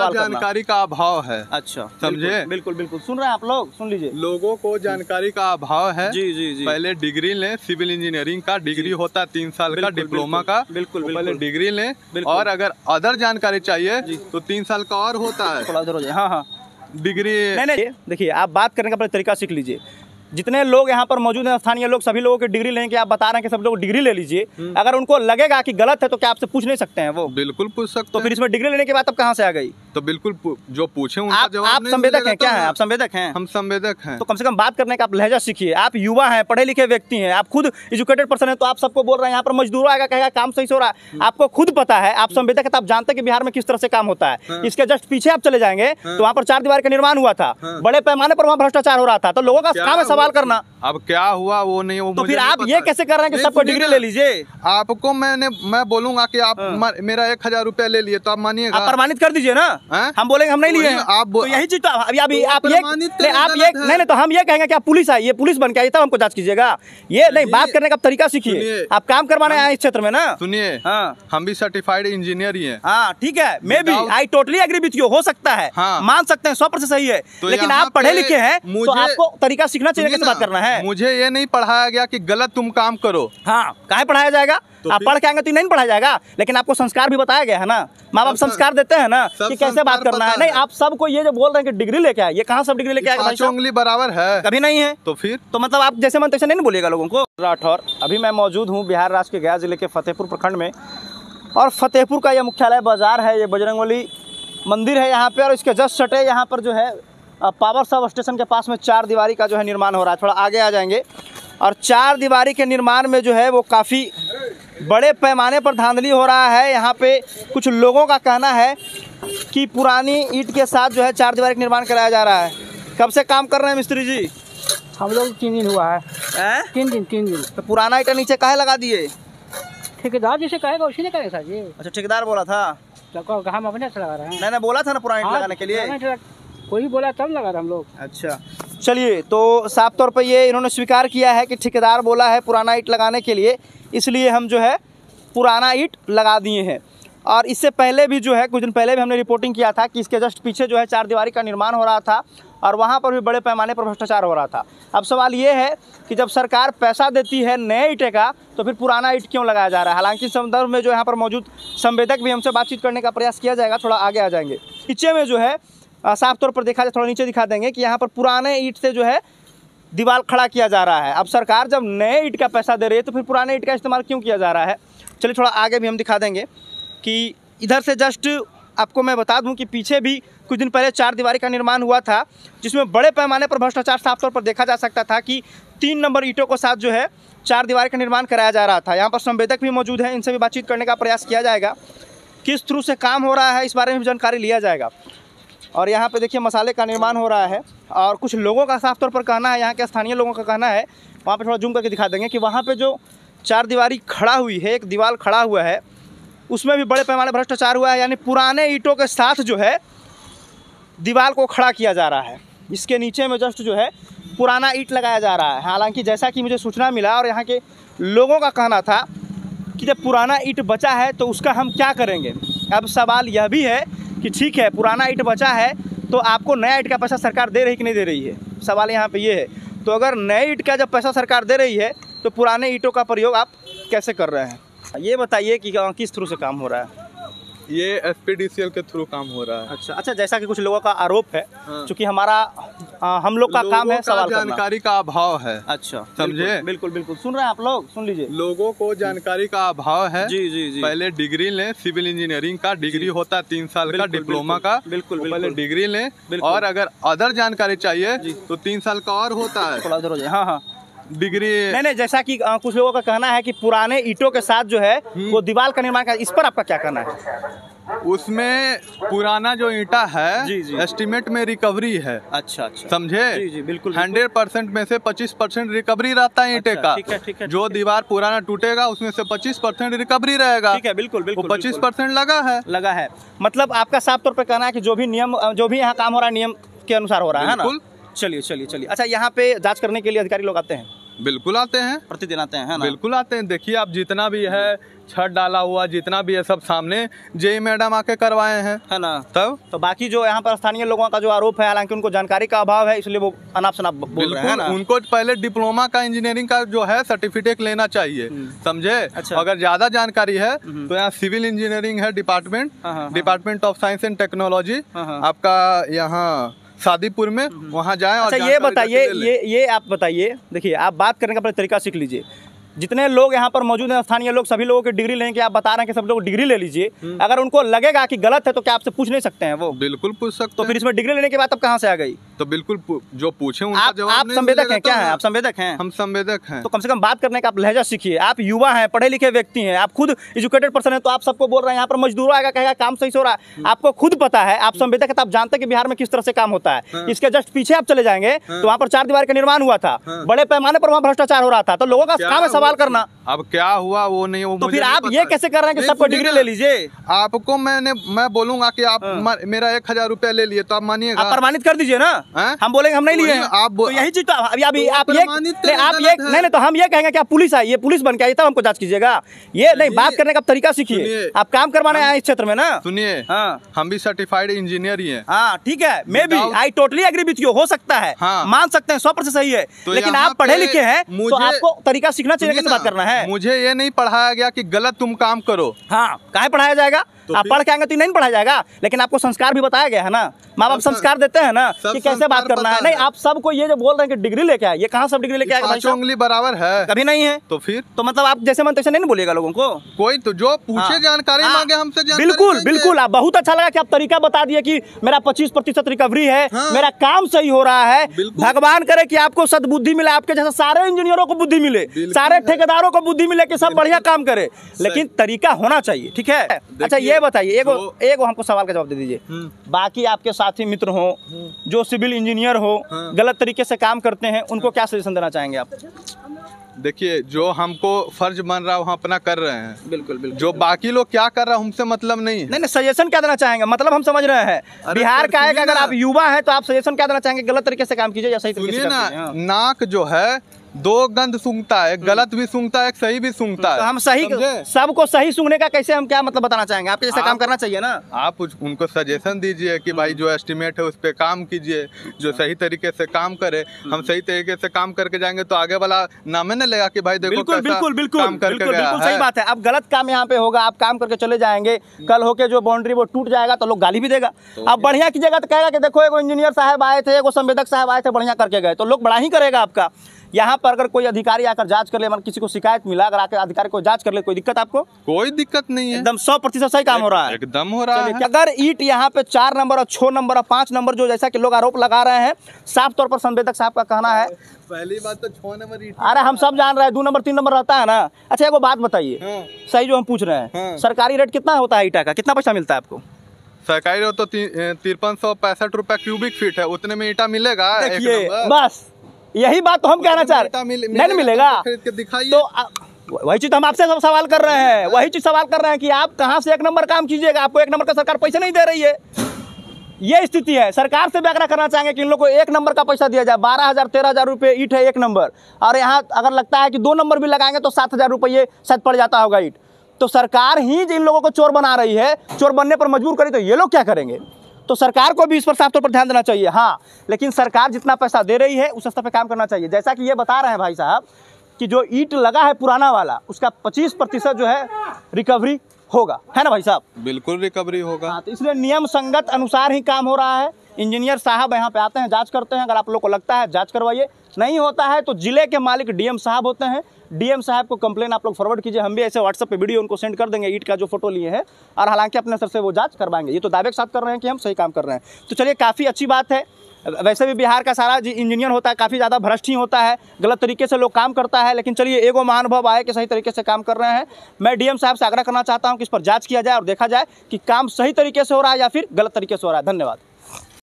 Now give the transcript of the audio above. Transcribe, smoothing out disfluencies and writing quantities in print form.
जानकारी का अभाव है। अच्छा, समझे? बिल्कुल बिल्कुल सुन रहे हैं आप लोग, सुन लीजिए। लोगों को जानकारी का अभाव है। जी जी जी। पहले डिग्री लें, सिविल इंजीनियरिंग का डिग्री होता है 3 साल का, डिप्लोमा का। बिल्कुल पहले डिग्री लें, और अगर अदर जानकारी चाहिए तो 3 साल का और होता है। थोड़ा उधर हो जाए। हाँ हाँ, डिग्री नहीं, देखिए आप बात करने का अपना तरीका सीख लीजिए। जितने लोग यहाँ पर मौजूद हैं स्थानीय लोग, सभी लोगों की डिग्री लेंगे। आप बता रहे हैं कि सब लोग डिग्री ले लीजिए। अगर उनको लगेगा कि गलत है तो क्या आपसे पूछ नहीं सकते हैं? वो बिल्कुल पूछ सकते तो फिर इसमें डिग्री लेने के बाद अब कहाँ से आ गई? तो बिल्कुल जो पूछे उनका जवाब आप संवेदक हैं क्या? है आप संवेदक हैं? हम संवेदक हैं। तो कम से कम बात करने का आप लहजा सीखिए। आप युवा हैं, पढ़े लिखे व्यक्ति हैं, आप खुद एजुकेटेड पर्सन हैं, तो आप सबको बोल रहे हैं यहाँ पर मजदूर आएगा, कहेगा काम सही से हो रहा है। आपको खुद पता है, आप संवेदक है तो आप जानते हैं कि बिहार में किस तरह से काम होता है। इसके जस्ट पीछे आप चले जाएंगे तो वहाँ पर 4 दीवार का निर्माण हुआ था, बड़े पैमाने पर वहाँ भ्रष्टाचार हो रहा था। तो लोगों का काम है सवाल करना। अब क्या हुआ वो नहीं, वो तो फिर आप ये कैसे कर रहे हैं कि सबको डिग्री ले लीजिए? आपको मैं बोलूंगा कि आप मेरा 1000 रुपया ले लिए तो आप मानिएगा? आप प्रमाणित कर दीजिए ना। हम बोलेंगे हम नहीं लिए हैं। तो यही चीज तो अभी आप ये नहीं तो हम ये कहेंगे कि आप पुलिस आइए, पुलिस बन के आइए, तब हमको जांच कीजिएगा। ये नहीं, बात करने का तरीका सीखिए। आप काम करवाने आए इस क्षेत्र में ना। सुनिए, हम भी सर्टिफाइड इंजीनियर ही हैं। हाँ ठीक है, मैं भी I totally agree with you. हो सकता है, मान सकते हैं, 100% सही है, लेकिन आप पढ़े लिखे हैं तो आपको तरीका सीखना चाहिए कैसे बात करना है। मुझे ये नहीं पढ़ाया गया कि गलत तुम काम करो। हाँ, काहे पढ़ाया जाएगा? आप पढ़ के आएंगे तो नहीं पढ़ाया जाएगा, लेकिन आपको संस्कार भी बताया गया है ना। माँ बाप संस्कार देते हैं ना कि कैसे बात करना है। नहीं, आप सबको ये जो बोल रहे हैं कि डिग्री लेके आए, ये कहाँ सब डिग्री लेके आएगा? भाई उंगली बराबर है, कभी नहीं है। तो फिर तो मतलब आप जैसे मन तैसे नहीं बोलिएगा लोगों को। राठौर, अभी मैं मौजूद हूँ बिहार राज्य के गया जिले के फतेहपुर प्रखंड में, और फतेहपुर का यह मुख्यालय बाजार है। ये बजरंगबली मंदिर है यहाँ पे, और इसके जस्ट सटे यहाँ पर जो है पावर सब स्टेशन के पास में 4 दीवारी का जो है निर्माण हो रहा है। थोड़ा आगे आ जाएंगे, और 4 दीवारी के निर्माण में जो है वो काफ़ी बड़े पैमाने पर धांधली हो रहा है। यहाँ पे कुछ लोगों का कहना है कि पुरानी ईंट के साथ जो है 4 दीवारी का निर्माण कराया जा रहा है। कब से काम कर रहे हैं मिस्त्री जी? हम लोग 3 दिन हुआ है। 3 दिन। तो पुराना ईंटा नीचे काहे लगा दिए? ठेकेदार जिसे कहेगा उसी ने करेगा जी। अच्छा, ठेकेदार बोला था? तो हम अपने से लगा रहे हैं। नहीं, बोला था ना पुराना ईंट लगाने के लिए। कोई बोला तब लगा रहे हम लोग। अच्छा, चलिए, तो साफ तौर पर ये इन्होंने स्वीकार किया है कि ठेकेदार बोला है पुराना ईंट लगाने के लिए, इसलिए हम जो है पुराना ईंट लगा दिए हैं। और इससे पहले भी जो है कुछ दिन पहले भी हमने रिपोर्टिंग किया था कि इसके जस्ट पीछे जो है 4 दीवारी का निर्माण हो रहा था, और वहाँ पर भी बड़े पैमाने पर भ्रष्टाचार हो रहा था। अब सवाल ये है कि जब सरकार पैसा देती है नए ईंटे का, तो फिर पुराना ईंट क्यों लगाया जा रहा है? हालांकि इस संदर्भ में जो यहाँ पर मौजूद संवेदक भी हमसे बातचीत करने का प्रयास किया जाएगा। थोड़ा आगे आ जाएंगे। नीचे में जो है साफ तौर पर देखा जाए, थोड़ा नीचे दिखा देंगे कि यहाँ पर पुराने ईंट से जो है दीवार खड़ा किया जा रहा है। अब सरकार जब नए ईंट का पैसा दे रही है तो फिर पुराने ईंट का इस्तेमाल क्यों किया जा रहा है? चलिए थोड़ा आगे भी हम दिखा देंगे कि इधर से जस्ट आपको मैं बता दूं कि पीछे भी कुछ दिन पहले 4 दीवारी का निर्माण हुआ था, जिसमें बड़े पैमाने पर भ्रष्टाचार साफ तौर पर देखा जा सकता था कि 3 नंबर ईंटों के साथ जो है 4 दीवारी का निर्माण कराया जा रहा था। यहाँ पर संवेदक भी मौजूद हैं, इनसे भी बातचीत करने का प्रयास किया जाएगा। किस थ्रू से काम हो रहा है इस बारे में भी जानकारी लिया जाएगा। और यहाँ पे देखिए मसाले का निर्माण हो रहा है, और कुछ लोगों का साफ तौर पर कहना है, यहाँ के स्थानीय लोगों का कहना है, वहाँ पे थोड़ा जूम करके दिखा देंगे कि वहाँ पे जो 4 दीवारी खड़ा हुई है, एक दीवार खड़ा हुआ है, उसमें भी बड़े पैमाने भ्रष्टाचार हुआ है। यानी पुराने ईंटों के साथ जो है दीवार को खड़ा किया जा रहा है। इसके नीचे में जस्ट जो है पुराना ईंट लगाया जा रहा है। हालांकि जैसा कि मुझे सूचना मिला और यहाँ के लोगों का कहना था कि जब पुराना ईंट बचा है तो उसका हम क्या करेंगे। अब सवाल यह भी है कि ठीक है, पुराना ईंट बचा है तो आपको नया ईंट का पैसा सरकार दे रही कि नहीं दे रही है? सवाल यहाँ पे ये है। तो अगर नए ईंट का जब पैसा सरकार दे रही है तो पुराने ईंटों का प्रयोग आप कैसे कर रहे हैं? ये बताइए कि किस थ्रू से काम हो रहा है? ये एसपीडीसीएल के थ्रू काम हो रहा है। अच्छा, जैसा कि कुछ लोगों का आरोप है, क्योंकि हम लोग का काम है सवाल करना। जानकारी का अभाव है। अच्छा, समझे? बिल्कुल सुन रहे हैं आप लोग, सुन लीजिए। लोगों को जानकारी का अभाव है। जी जी जी। पहले डिग्री लें, सिविल इंजीनियरिंग का डिग्री होता है 3 साल का, डिप्लोमा का। बिल्कुल पहले डिग्री लें, और अगर अदर जानकारी चाहिए तो 3 साल का और होता है। थोड़ा उधर हो जाए। हाँ, डिग्री नहीं, जैसा कि कुछ लोगों का कहना है कि पुराने ईंटों के साथ जो है वो दीवार का निर्माण का, इस पर आपका क्या कहना है? उसमें पुराना जो ईंटा है जी। एस्टीमेट में रिकवरी है। अच्छा, समझे? जी, बिल्कुल। 100% में से 25% रिकवरी रहता है ईंटे का। ठीक है। जो दीवार पुराना टूटेगा उसमें से 25% रिकवरी रहेगा। ठीक है, बिल्कुल। 25% लगा है। मतलब आपका साफ तौर पर कहना है कि जो भी यहाँ काम हो रहा है नियम के अनुसार हो रहा है ना? चलिए। अच्छा, यहाँ पे जांच करने के लिए अधिकारी लोग आते हैं? बिल्कुल आते हैं, प्रतिदिन आते हैं, है ना? बिल्कुल आते हैं। देखिए आप जितना भी है छत डाला हुआ जितना भी है सब सामने जेई मैडम आके करवाए हैं, है ना। तब तो बाकी जो यहाँ पर स्थानीय लोगों का जो आरोप है, हालांकि उनको जानकारी का अभाव है, इसलिए वो अनाप शनाप बोल रहे हैं ना। उनको पहले डिप्लोमा का इंजीनियरिंग का जो है सर्टिफिकेट लेना चाहिए, समझे। अच्छा। अगर ज्यादा जानकारी है तो यहाँ सिविल इंजीनियरिंग है department, department of science and technology आपका यहाँ शादीपुर में, वहाँ जाएं। और अच्छा ये बताइए, ये आप बताइए, देखिए आप बात करने का अपना तरीका सीख लीजिए। जितने लोग यहाँ पर मौजूद हैं स्थानीय लोग, सभी लोगों की डिग्री लेंगे, आप बता रहे हैं कि सब लोग डिग्री ले लीजिए। अगर उनको लगेगा कि गलत है तो क्या आपसे पूछ नहीं सकते हैं वो? बिल्कुल पूछ सकते तो फिर इसमें डिग्री लेने के बाद अब कहाँ से आ गई? तो बिल्कुल जो पूछे उनका आप संवेदक हैं क्या? है आप संवेदक हैं? हम संवेदक हैं। तो कम से कम बात करने का आप लहजा सीखिए। आप युवा हैं, पढ़े लिखे व्यक्ति हैं, आप खुद एजुकेटेड पर्सन हैं, तो आप सबको बोल रहे हैं यहाँ पर मजदूर आएगा कहेगा काम सही से हो रहा है। आपको खुद पता है, आप संवेदक है तो आप जानते हैं कि बिहार में किस तरह से काम होता है। इसके जस्ट पीछे आप चले जाएंगे तो वहाँ पर 4 दीवार का निर्माण हुआ था, बड़े पैमाने पर वहाँ भ्रष्टाचार हो रहा था। तो लोगों का काम है सवाल करना। अब क्या हुआ वो नहीं, वो तो फिर आप ये कैसे कर रहे हैं कि सबको डिग्री ले लीजिए? आपको मैं बोलूंगा कि आप मेरा 1000 रुपया ले लिए तो आप मानिएगा? आप प्रमाणित कर दीजिए ना। हम बोलेंगे हम नहीं लिए हैं, तो यही चीज तो अभी आप ये नहीं तो हम ये कहेंगे कि आप पुलिस आई, ये पुलिस बन के आई तब हमको जांच कीजिएगा। ये नहीं, बात करने का तरीका सीखिए। आप काम करवाने आए इस क्षेत्र में ना। सुनिए, हम भी सर्टिफाइड इंजीनियर ही हैं। हाँ ठीक है, मैं भी I totally agree with you, हो सकता है, मान सकते हैं 100% सही है, लेकिन आप पढ़े लिखे हैं तो आपको तरीका सीखना चाहिए, कैसे बात करना है। मुझे ये नहीं पढ़ाया गया कि गलत तुम काम करो। हाँ, काहे पढ़ाया जाएगा? तो आप पढ़ के आएंगे तो नहीं पढ़ाया जाएगा, लेकिन आपको संस्कार भी बताया गया है ना। माँ बाप संस्कार देते हैं ना कि कैसे बात करना है। नहीं, आप सबको ये जो बोल रहे हैं कि डिग्री लेके आए, ये कहाँ सब डिग्री लेके आएगा? उंगली बराबर है? कभी नहीं है। तो फिर तो मतलब आप जैसे मन तैसे नहीं बोलिएगा लोगों को। कोई तो जो पूछे जानकारी मांगे हमसे जानकारी। बिल्कुल बिल्कुल, आप बहुत अच्छा लगा कि आप तरीका बता दिए कि मेरा 25% रिकवरी है, मेरा काम सही हो रहा है। भगवान करे कि आपको सद्बुद्धि मिले, आपके जैसे सारे इंजीनियरों को बुद्धि मिले, सारे ठेकेदारों को बुद्धि मिले कि सब बढ़िया काम करे, लेकिन तरीका होना चाहिए। ठीक है। अच्छा ये बताइए, एगो हमको सवाल का जवाब दे दीजिए। बाकी आपके साथी मित्र हो जो सिविल इंजीनियर हो, गलत तरीके से काम करते हैं, उनको क्या सजेशन देना चाहेंगे आप? देखिए, जो हमको फर्ज बन रहा है वो अपना कर रहे हैं। बिल्कुल बिल्कुल। जो बाकी लोग क्या कर रहे हैं हमसे मतलब नहीं। नहीं, सजेशन क्या देना चाहेंगे? मतलब हम समझ रहे हैं बिहार का है कि अगर आप युवा हैं तो आप सजेशन क्या देना चाहेंगे? गलत तरीके से काम कीजिए या सही तरीके से? ना, नाक जो है 2 गंध सूंघता है, गलत भी सूंघता है, सही भी सूंघता है। तो हम सही, सबको सही सूंघने का कैसे, हम क्या मतलब बताना चाहेंगे? आपके जैसा काम करना चाहिए ना। आप उनको सजेशन दीजिए कि भाई जो एस्टिमेट है उस पे काम कीजिए, जो सही तरीके से काम करे। हम सही तरीके से काम करके जाएंगे तो आगे वाला नाम नहीं लेगा कि भाई देखो बिल्कुल बिल्कुल बिल्कुल काम करके गया है। सही बात है। अब गलत काम यहाँ पे होगा, आप काम करके चले जाएंगे, कल होके जो बाउंड्री वो टूट जाएगा तो लोग गाली भी देगा। अब बढ़िया कीजिएगा तो कहेगा कि देखो एगो इंजीनियर साहब आए थे, एगो संवेदक साहब आए थे, बढ़िया करके गए, तो लोग बड़ा ही करेगा आपका। यहाँ पर अगर कोई अधिकारी आकर जांच कर ले, मतलब किसी को शिकायत मिला, अगर आकर अधिकारी को जांच कर ले, कोई दिक्कत आपको? कोई दिक्कत नहीं है, एकदम 100% सही काम हो रहा है, एकदम हो रहा है। अगर ईंट यहाँ पे 4 नंबर और 6 नंबर और 5 नंबर जो जैसा कि लोग आरोप लगा रहे हैं, साफ तौर पर संवेदक साहब का कहना है, पहली बात तो 6 नंबर ईंट, अरे हम सब जान रहे हैं 2 नंबर 3 नंबर रहता है ना। अच्छा एगो बात बताइए, सही जो हम पूछ रहे हैं, सरकारी रेट कितना होता है ईंटा का? कितना पैसा मिलता है आपको? सरकारी रेट तो 5365 रुपया क्यूबिक फीट है, उतने में ईंटा मिलेगा? बस यही बात तो हम कहना चाह रहे हैं, नहीं मिलेगा तो वही चीज हम आपसे सवाल कर रहे हैं, वही चीज सवाल कर रहे हैं कि आप कहाँ से 1 नंबर काम कीजिएगा? आपको 1 नंबर का सरकार पैसे नहीं दे रही है, ये स्थिति है। सरकार से भी आग्रह करना चाहेंगे कि इन लोगों को 1 नंबर का पैसा दिया जाए। 12,000 13,000 रुपये ईंट है 1 नंबर, और यहाँ अगर लगता है कि 2 नंबर भी लगाएंगे तो 7,000 रुपये शायद पड़ जाता होगा ईंट। तो सरकार ही इन लोगों को चोर बना रही है, चोर बनने पर मजबूर करी, तो ये लोग क्या करेंगे? तो सरकार को भी इस पर साफ तौर पर ध्यान देना चाहिए। हाँ, लेकिन सरकार जितना पैसा दे रही है उस स्तर पर काम करना चाहिए। जैसा कि ये बता रहे हैं भाई साहब कि जो ईंट लगा है पुराना वाला, उसका 25% जो है रिकवरी होगा, है ना भाई साहब? बिल्कुल रिकवरी होगा। हाँ, तो इसलिए नियम संगत अनुसार ही काम हो रहा है। इंजीनियर साहब यहाँ पे आते हैं, जांच करते हैं, अगर आप लोग को लगता है जांच करवाइए, नहीं होता है तो जिले के मालिक डीएम साहब होते हैं, डीएम साहब को कंप्लेन आप लोग फॉरवर्ड कीजिए, हम भी ऐसे व्हाट्सएप पे वीडियो उनको सेंड कर देंगे ईंट का जो फोटो लिए हैं, और हालांकि अपने स्तर से वो जांच करवाएंगे। ये तो दावे के साथ कर रहे हैं कि हम सही काम कर रहे हैं, तो चलिए काफ़ी अच्छी बात है। वैसे भी बिहार का सारा इंजीनियर होता है काफ़ी ज़्यादा भ्रष्ट ही होता है, गलत तरीके से लोग काम करता है, लेकिन चलिए एगो महानुभव आए कि सही तरीके से काम कर रहे हैं। मैं डीएम साहब से आग्रह करना चाहता हूँ कि इस पर जाँच किया जाए और देखा जाए कि काम सही तरीके से हो रहा है या फिर गलत तरीके से हो रहा है। धन्यवाद।